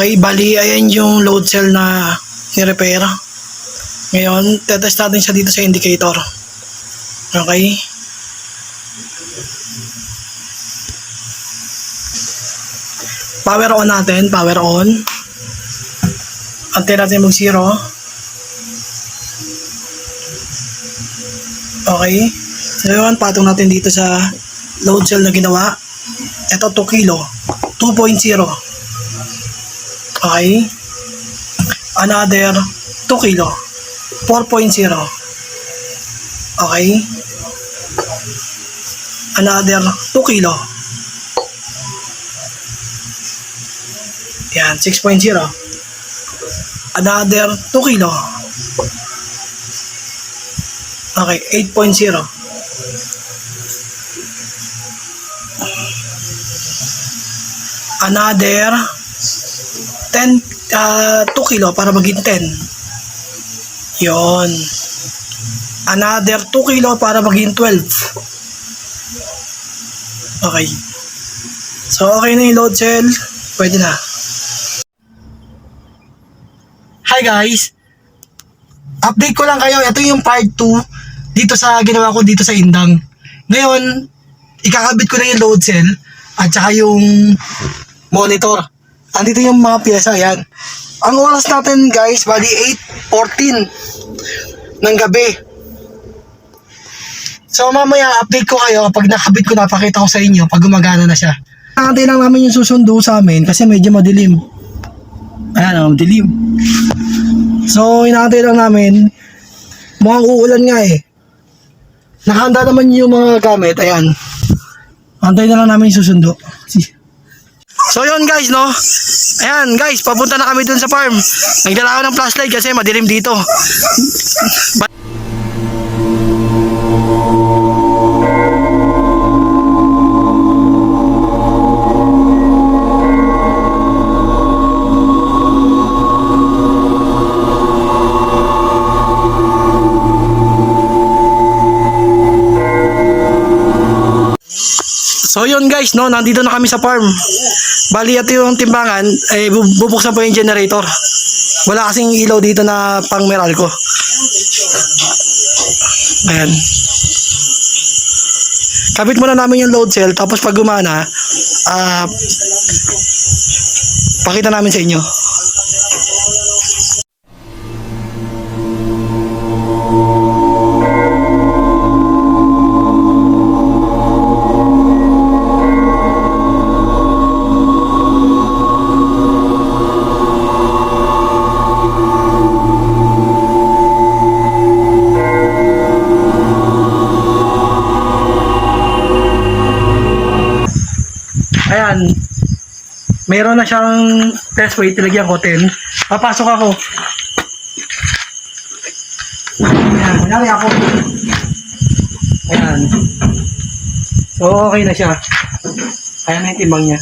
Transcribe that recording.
Okay, bali ayan yung load cell na ni-repair. Ngayon, tetest natin siya dito sa indicator. Okay. Power on natin, power on. Antay natin mag 0. Okay. So yun, patong natin dito sa load cell na ginawa. Ito 2 kilo, 2.0. Okay. Another 2 kilo, 4.0. Okay. Another 2 kilo. Yan, 6.0. Another 2 kilo. Okay, 8.0. Another 2 kilo para maging 10. Yon. Another 2 kilo para maging 12. Okay. So, okay na yung load cell. Pwede na. Hi guys. Update ko lang kayo. Ito yung part 2 dito sa ginawa ko dito sa Indang. Ngayon, ikakabit ko na yung load cell at saka yung monitor. Andito yung mga pyesa, yan. Ang oras natin guys, bali 8:14 ng gabi. So mamaya update ko kayo kapag nakabit ko, napakita ko sa inyo pag gumagana na siya. Nakantay lang namin yung susundo sa amin kasi medyo madilim. Ayan, madilim. So inaantay lang namin. Mukhang uulan nga eh. Nakahanda naman yung mga gamit, ayan. Antay na lang namin yung susundo. So yun guys, no. Ayan guys, papunta na kami dun sa farm. Nagdala ako ng flashlight kasi madilim dito. So yun guys, no, nandito na kami sa farm. Bali ito yung timbangan, bubuksan po yung generator. Wala kasing ilaw dito na pang Meralco. Ayan. Kabit muna namin yung load cell, tapos pag gumana, pakita namin sa inyo. Ayan, meron na siyang test weight, nilagyan ko 10. Papasok ako. niya. Kunyari ako. Ayan. So, okay na siya. Ayan na yung timbang niya.